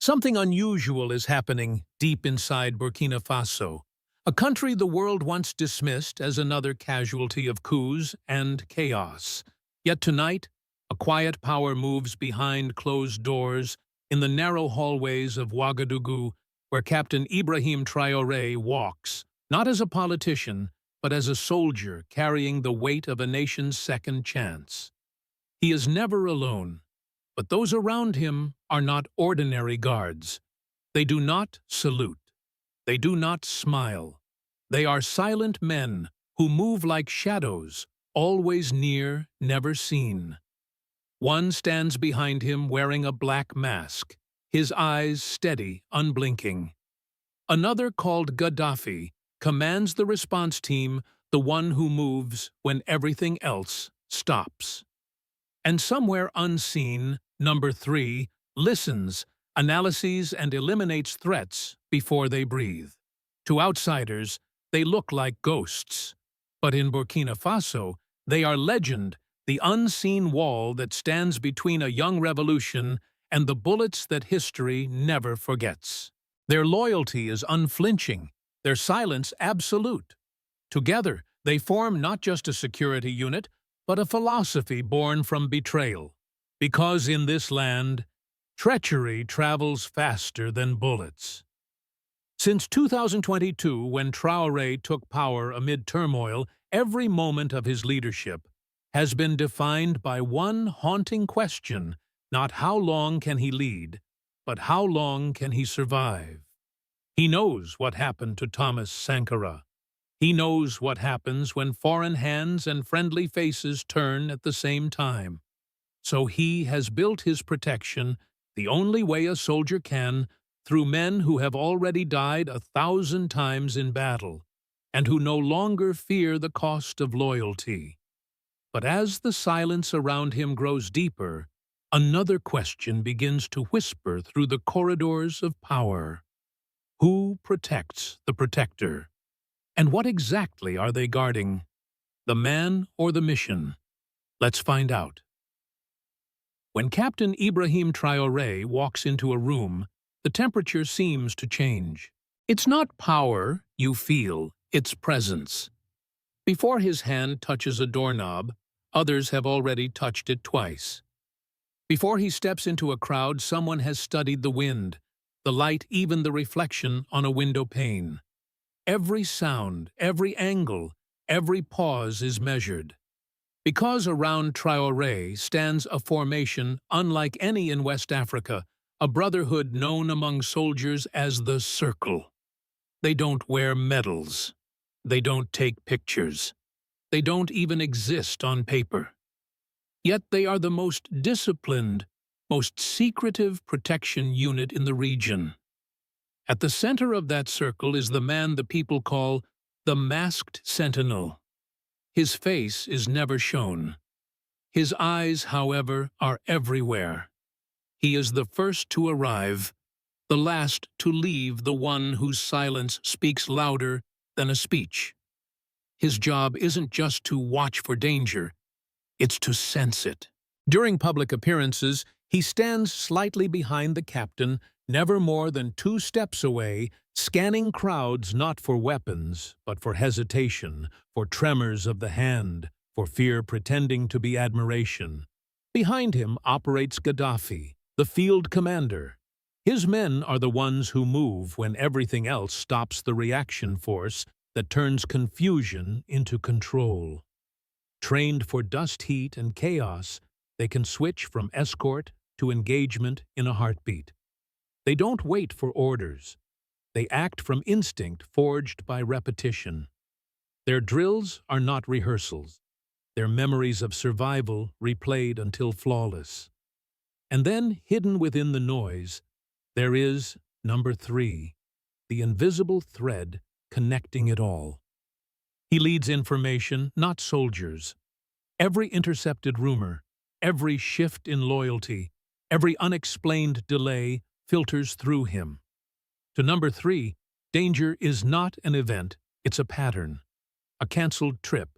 Something unusual is happening deep inside Burkina Faso, a country the world once dismissed as another casualty of coups and chaos. Yet tonight, a quiet power moves behind closed doors in the narrow hallways of Ouagadougou, where Captain Ibrahim Traoré walks, not as a politician, but as a soldier carrying the weight of a nation's second chance. He is never alone, but those around him are not ordinary guards. They do not salute. They do not smile. They are silent men who move like shadows, always near, never seen. One stands behind him wearing a black mask, his eyes steady, unblinking. Another, called Gaddafi, commands the response team, the one who moves when everything else stops. And somewhere unseen, number 3 listens, analyses, and eliminates threats before they breathe. To outsiders, they look like ghosts. But in Burkina Faso, they are legend, the unseen wall that stands between a young revolution and the bullets that history never forgets. Their loyalty is unflinching, their silence absolute. Together, they form not just a security unit, but a philosophy born from betrayal. Because in this land, treachery travels faster than bullets. Since 2022, when Traoré took power amid turmoil, every moment of his leadership has been defined by one haunting question: not how long can he lead, but how long can he survive? He knows what happened to Thomas Sankara. He knows what happens when foreign hands and friendly faces turn at the same time. So he has built his protection, the only way a soldier can, through men who have already died 1,000 times in battle, and who no longer fear the cost of loyalty. But as the silence around him grows deeper, another question begins to whisper through the corridors of power. Who protects the protector? And what exactly are they guarding? The man or the mission? Let's find out. When Captain Ibrahim Traoré walks into a room, the temperature seems to change. It's not power you feel, it's presence. Before his hand touches a doorknob, others have already touched it twice. Before he steps into a crowd, someone has studied the wind, the light, even the reflection on a window pane. Every sound, every angle, every pause is measured. Because around Traoré stands a formation unlike any in West Africa, a brotherhood known among soldiers as the Circle. They don't wear medals. They don't take pictures. They don't even exist on paper. Yet they are the most disciplined, most secretive protection unit in the region. At the center of that circle is the man the people call the Masked Sentinel. His face is never shown. His eyes, however, are everywhere. He is the first to arrive, the last to leave, the one whose silence speaks louder than a speech. His job isn't just to watch for danger, it's to sense it. During public appearances, he stands slightly behind the captain, never more than 2 steps away, scanning crowds not for weapons, but for hesitation, for tremors of the hand, for fear pretending to be admiration. Behind him operates Gaddafi, the field commander. His men are the ones who move when everything else stops, the reaction force that turns confusion into control. Trained for dust, heat, and chaos, they can switch from escort to engagement in a heartbeat. They don't wait for orders. They act from instinct forged by repetition. Their drills are not rehearsals. They're memories of survival replayed until flawless. And then, hidden within the noise, there is number 3, the invisible thread connecting it all. He leads information, not soldiers. Every intercepted rumor, every shift in loyalty, every unexplained delay filters through him. To number 3, danger is not an event, it's a pattern. A canceled trip,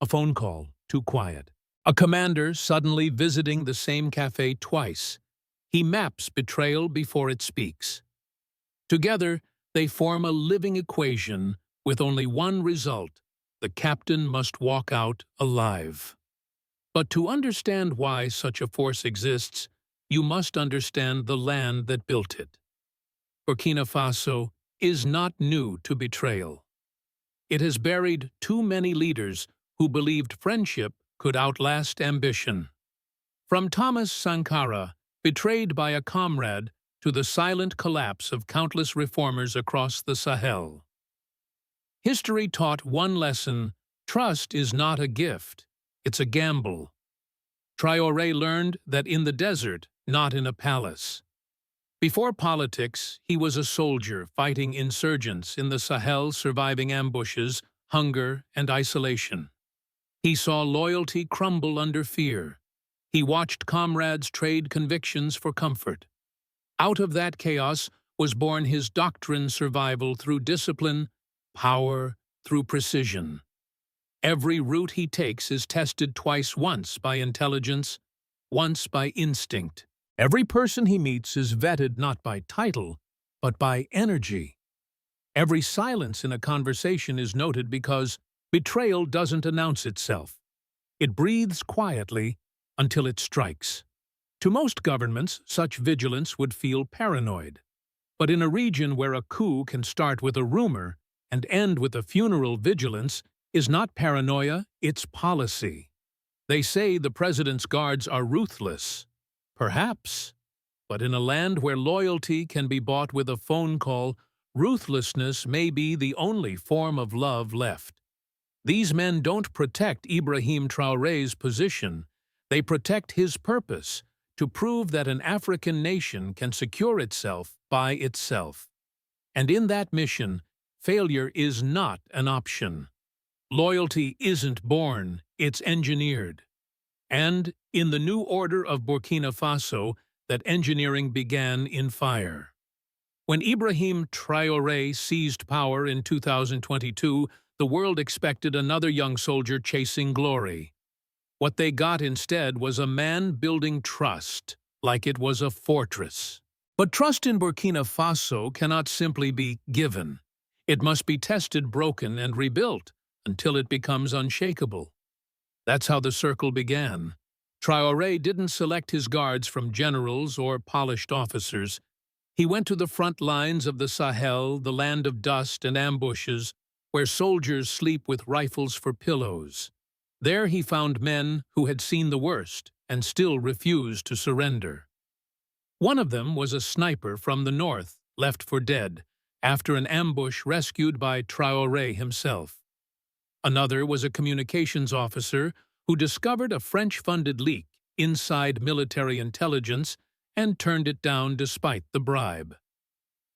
a phone call, too quiet. A commander suddenly visiting the same cafe twice. He maps betrayal before it speaks. Together, they form a living equation with only one result: the captain must walk out alive. But to understand why such a force exists, you must understand the land that built it. Burkina Faso is not new to betrayal. It has buried too many leaders who believed friendship could outlast ambition. From Thomas Sankara, betrayed by a comrade, to the silent collapse of countless reformers across the Sahel. History taught one lesson: trust is not a gift, it's a gamble. Traore learned that in the desert, not in a palace. Before politics, he was a soldier fighting insurgents in the Sahel, surviving ambushes, hunger, and isolation. He saw loyalty crumble under fear. He watched comrades trade convictions for comfort. Out of that chaos was born his doctrine: survival through discipline, power through precision. Every route he takes is tested twice, once by intelligence, once by instinct. Every person he meets is vetted not by title, but by energy. Every silence in a conversation is noted because betrayal doesn't announce itself. It breathes quietly until it strikes. To most governments, such vigilance would feel paranoid. But in a region where a coup can start with a rumor and end with a funeral, vigilance is not paranoia, it's policy. They say the president's guards are ruthless. Perhaps. But in a land where loyalty can be bought with a phone call, ruthlessness may be the only form of love left. These men don't protect Ibrahim Traoré's position. They protect his purpose: to prove that an African nation can secure itself by itself. And in that mission, failure is not an option. Loyalty isn't born, it's engineered. And in the new order of Burkina Faso, that engineering began in fire. When Ibrahim Traoré seized power in 2022, the world expected another young soldier chasing glory. What they got instead was a man building trust, like it was a fortress. But trust in Burkina Faso cannot simply be given. It must be tested, broken, and rebuilt until it becomes unshakable. That's how the circle began. Traoré didn't select his guards from generals or polished officers. He went to the front lines of the Sahel, the land of dust and ambushes, where soldiers sleep with rifles for pillows. There he found men who had seen the worst and still refused to surrender. One of them was a sniper from the north, left for dead, after an ambush rescued by Traoré himself. Another was a communications officer who discovered a French-funded leak inside military intelligence and turned it down despite the bribe.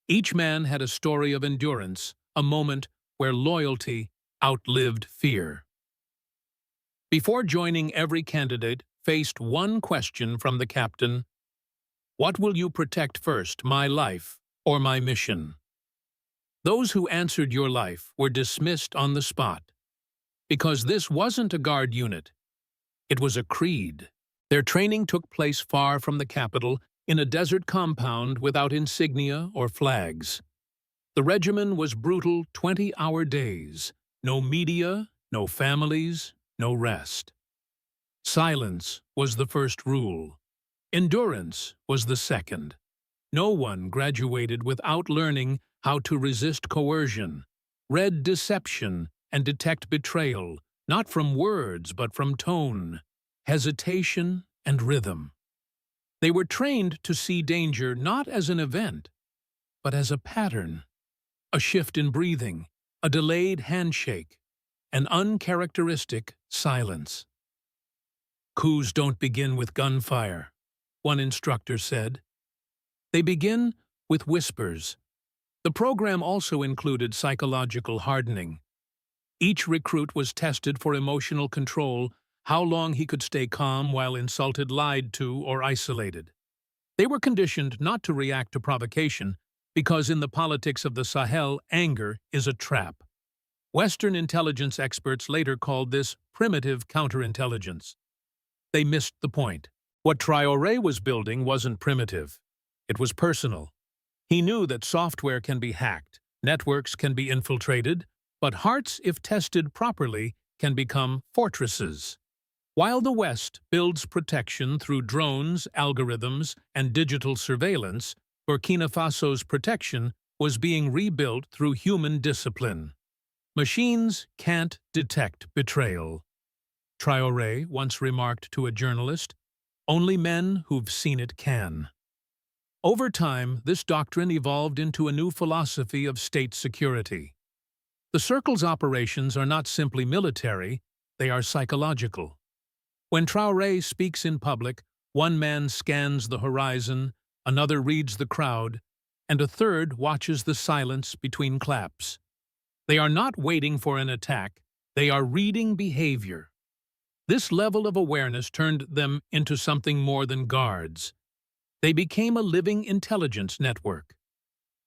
Each man had a story of endurance, a moment where loyalty outlived fear. Before joining, every candidate faced one question from the captain: what will you protect first, my life or my mission? Those who answered your life were dismissed on the spot, because this wasn't a guard unit. It was a creed. Their training took place far from the capital, in a desert compound without insignia or flags. The regimen was brutal 20-hour days. No media, no families, no rest. Silence was the first rule. Endurance was the second. No one graduated without learning how to resist coercion, read deception, and detect betrayal, not from words but from tone, hesitation, and rhythm. They were trained to see danger not as an event, but as a pattern, a shift in breathing, a delayed handshake, an uncharacteristic silence. Coups don't begin with gunfire, one instructor said. They begin with whispers. The program also included psychological hardening. Each recruit was tested for emotional control, how long he could stay calm while insulted, lied to, or isolated. They were conditioned not to react to provocation, because in the politics of the Sahel, anger is a trap. Western intelligence experts later called this primitive counterintelligence. They missed the point. What Traore was building wasn't primitive. It was personal. He knew that software can be hacked, networks can be infiltrated, but hearts, if tested properly, can become fortresses. While the West builds protection through drones, algorithms, and digital surveillance, Burkina Faso's protection was being rebuilt through human discipline. Machines can't detect betrayal. Traoré once remarked to a journalist, "Only men who've seen it can." Over time, this doctrine evolved into a new philosophy of state security. The Circle's operations are not simply military, they are psychological. When Traoré speaks in public, one man scans the horizon, another reads the crowd, and a third watches the silence between claps. They are not waiting for an attack, they are reading behavior. This level of awareness turned them into something more than guards. They became a living intelligence network.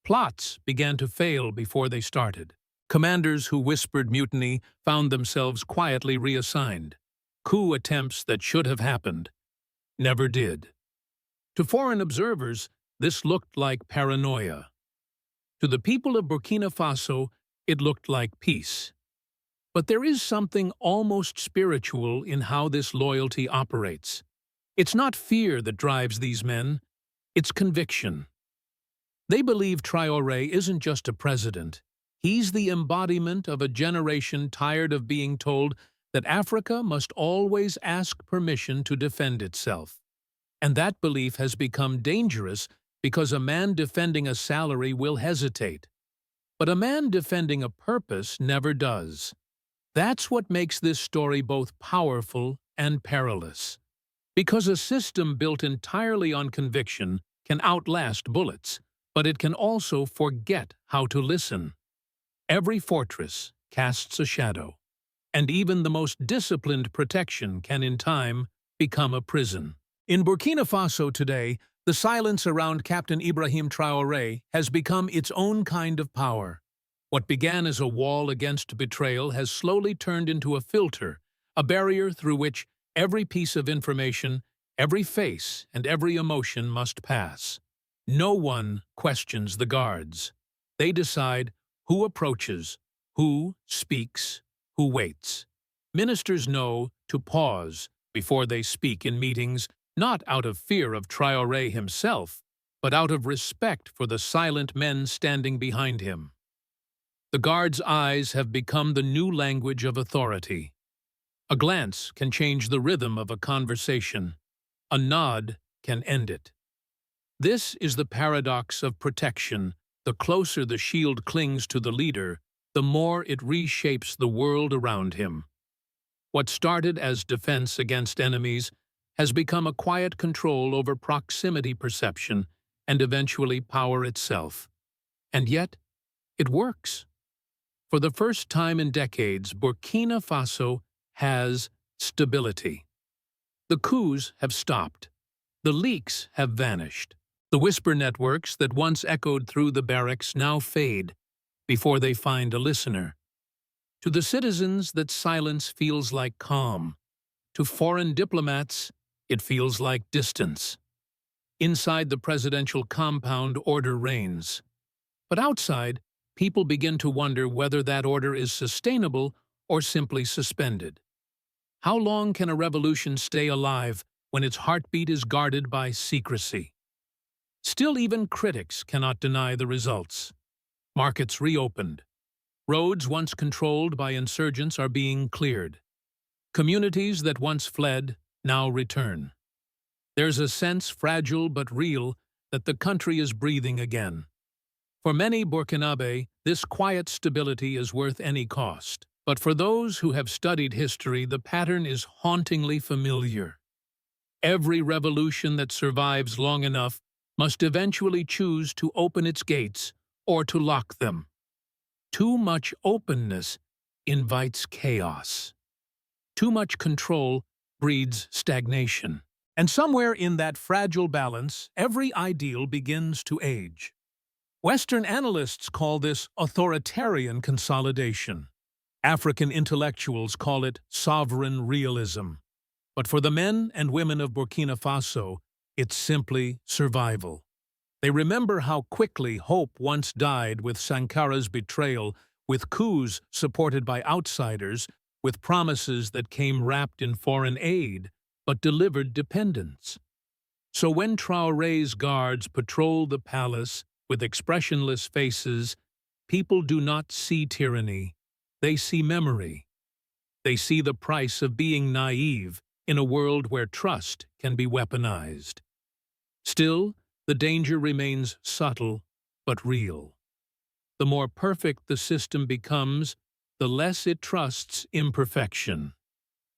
Plots began to fail before they started. Commanders who whispered mutiny found themselves quietly reassigned. Coup attempts that should have happened never did. To foreign observers, this looked like paranoia. To the people of Burkina Faso, it looked like peace. But there is something almost spiritual in how this loyalty operates. It's not fear that drives these men, it's conviction. They believe Traoré isn't just a president. He's the embodiment of a generation tired of being told that Africa must always ask permission to defend itself. And that belief has become dangerous because a man defending a salary will hesitate. But a man defending a purpose never does. That's what makes this story both powerful and perilous. Because a system built entirely on conviction can outlast bullets, but it can also forget how to listen. Every fortress casts a shadow, and even the most disciplined protection can in time become a prison. In Burkina Faso today, the silence around Captain Ibrahim Traoré has become its own kind of power. What began as a wall against betrayal has slowly turned into a filter, a barrier through which every piece of information, every face, and every emotion must pass. No one questions the guards. They decide who approaches, who speaks, who waits. Ministers know to pause before they speak in meetings, not out of fear of Traoré himself, but out of respect for the silent men standing behind him. The guards' eyes have become the new language of authority. A glance can change the rhythm of a conversation. A nod can end it. This is the paradox of protection. The closer the shield clings to the leader, the more it reshapes the world around him. What started as defense against enemies has become a quiet control over proximity perception and eventually power itself. And yet, it works. For the first time in decades, Burkina Faso has stability. The coups have stopped. The leaks have vanished. The whisper networks that once echoed through the barracks now fade before they find a listener. To the citizens, that silence feels like calm. To foreign diplomats, it feels like distance. Inside the presidential compound, order reigns. But outside, people begin to wonder whether that order is sustainable or simply suspended. How long can a revolution stay alive when its heartbeat is guarded by secrecy? Still, even critics cannot deny the results. Markets reopened. Roads once controlled by insurgents are being cleared. Communities that once fled now return. There's a sense, fragile but real, that the country is breathing again. For many Burkinabè, this quiet stability is worth any cost. But for those who have studied history, the pattern is hauntingly familiar. Every revolution that survives long enough must eventually choose to open its gates or to lock them. Too much openness invites chaos. Too much control breeds stagnation. And somewhere in that fragile balance, every ideal begins to age. Western analysts call this authoritarian consolidation. African intellectuals call it sovereign realism. But for the men and women of Burkina Faso, it's simply survival. They remember how quickly hope once died with Sankara's betrayal, with coups supported by outsiders, with promises that came wrapped in foreign aid, but delivered dependence. So when Traoré's guards patrol the palace with expressionless faces, people do not see tyranny, they see memory. They see the price of being naive in a world where trust can be weaponized. Still, the danger remains subtle but real. The more perfect the system becomes, the less it trusts imperfection.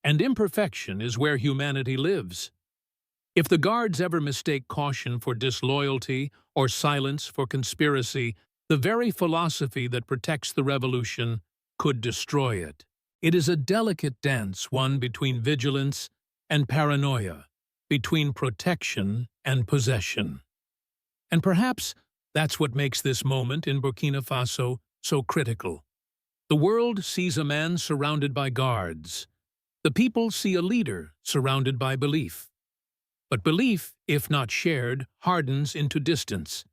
And imperfection is where humanity lives. If the guards ever mistake caution for disloyalty or silence for conspiracy, the very philosophy that protects the revolution could destroy it. It is a delicate dance, one between vigilance and paranoia, between protection and possession. And perhaps that's what makes this moment in Burkina Faso so critical. The world sees a man surrounded by guards. The people see a leader surrounded by belief. But belief, if not shared, hardens into distance.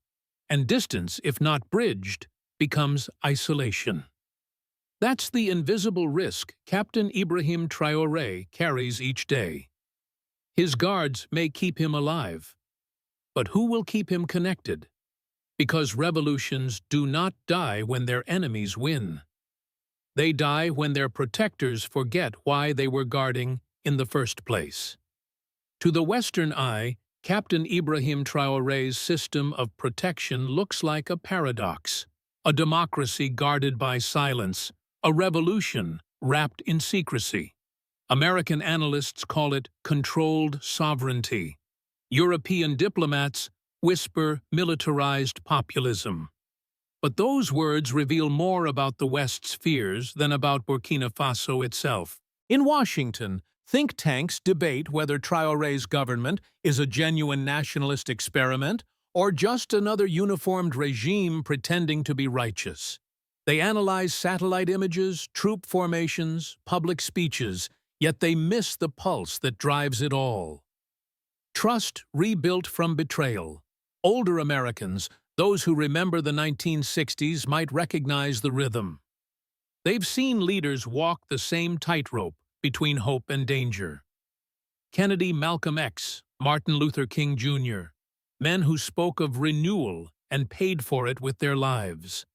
And distance, if not bridged, becomes isolation. That's the invisible risk Captain Ibrahim Traoré carries each day. His guards may keep him alive, but who will keep him connected? Because revolutions do not die when their enemies win. They die when their protectors forget why they were guarding in the first place. To the Western eye, Captain Ibrahim Traoré's system of protection looks like a paradox, a democracy guarded by silence, a revolution wrapped in secrecy. American analysts call it controlled sovereignty. European diplomats whisper militarized populism. But those words reveal more about the West's fears than about Burkina Faso itself. In Washington, think tanks debate whether Traoré's government is a genuine nationalist experiment or just another uniformed regime pretending to be righteous. They analyze satellite images, troop formations, public speeches, yet they miss the pulse that drives it all. Trust rebuilt from betrayal. Older Americans, those who remember the 1960s, might recognize the rhythm. They've seen leaders walk the same tightrope between hope and danger. Kennedy, Malcolm X, Martin Luther King Jr., men who spoke of renewal and paid for it with their lives.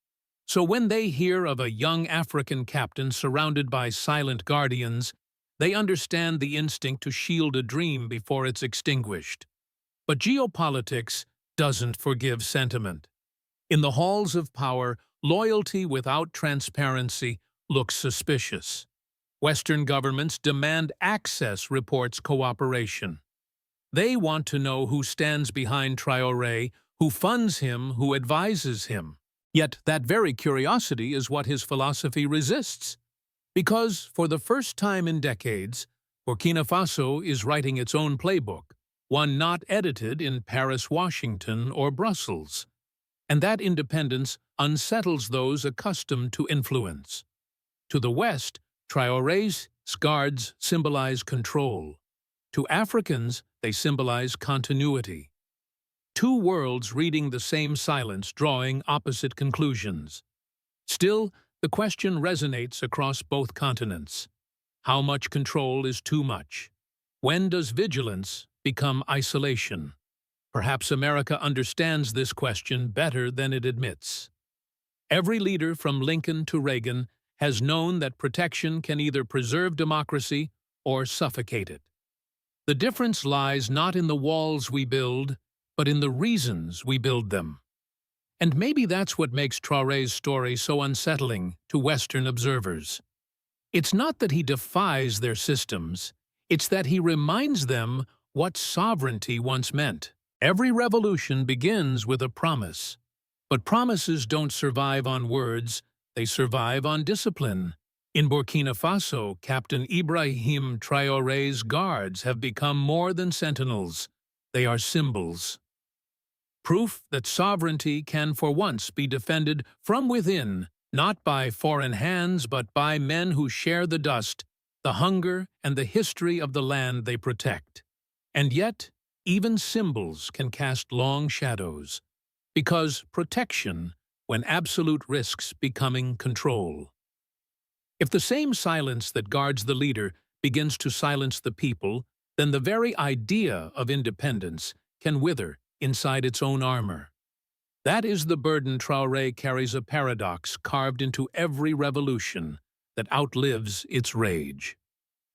So when they hear of a young African captain surrounded by silent guardians, they understand the instinct to shield a dream before it's extinguished. But geopolitics doesn't forgive sentiment. In the halls of power, loyalty without transparency looks suspicious. Western governments demand access reports cooperation. They want to know who stands behind Traoré, who funds him, who advises him. Yet that very curiosity is what his philosophy resists. Because, for the first time in decades, Burkina Faso is writing its own playbook, one not edited in Paris, Washington, or Brussels. And that independence unsettles those accustomed to influence. To the West, Traoré's guards symbolize control. To Africans, they symbolize continuity. Two worlds reading the same silence, drawing opposite conclusions. Still, the question resonates across both continents. How much control is too much? When does vigilance become isolation? Perhaps America understands this question better than it admits. Every leader from Lincoln to Reagan has known that protection can either preserve democracy or suffocate it. The difference lies not in the walls we build, but in the reasons we build them. And maybe that's what makes Traoré's story so unsettling to Western observers. It's not that he defies their systems, it's that he reminds them what sovereignty once meant. Every revolution begins with a promise. But promises don't survive on words, they survive on discipline. In Burkina Faso, Captain Ibrahim Traoré's guards have become more than sentinels. They are symbols. Proof that sovereignty can for once be defended from within, not by foreign hands but by men who share the dust the hunger, and the history of the land they protect. And yet, even symbols can cast long shadows, because protection when absolute risks becoming control. If the same silence that guards the leader begins to silence the people, then the very idea of independence can wither inside its own armor. That is the burden Traore carries, a paradox carved into every revolution that outlives its rage.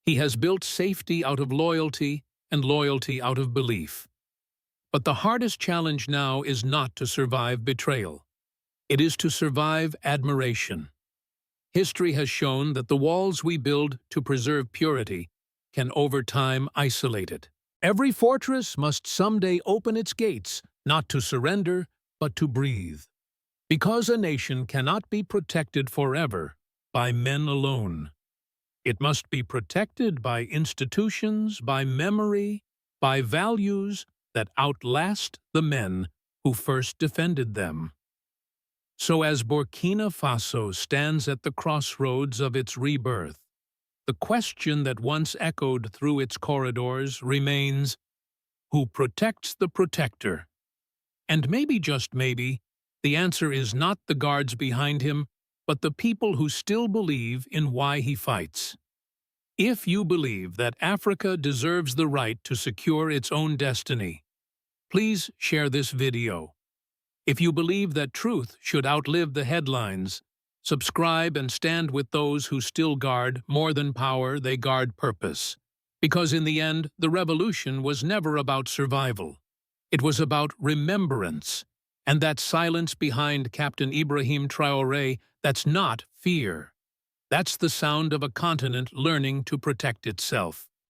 He has built safety out of loyalty and loyalty out of belief. But the hardest challenge now is not to survive betrayal. It is to survive admiration. History has shown that the walls we build to preserve purity can over time isolate it. Every fortress must someday open its gates, not to surrender, but to breathe. Because a nation cannot be protected forever by men alone. It must be protected by institutions, by memory, by values that outlast the men who first defended them. So as Burkina Faso stands at the crossroads of its rebirth, the question that once echoed through its corridors remains, who protects the protector? And maybe, just maybe, the answer is not the guards behind him, but the people who still believe in why he fights. If you believe that Africa deserves the right to secure its own destiny, please share this video. If you believe that truth should outlive the headlines, subscribe and stand with those who still guard more than power, they guard purpose. Because in the end, the revolution was never about survival. It was about remembrance. And that silence behind Captain Ibrahim Traoré, that's not fear. That's the sound of a continent learning to protect itself.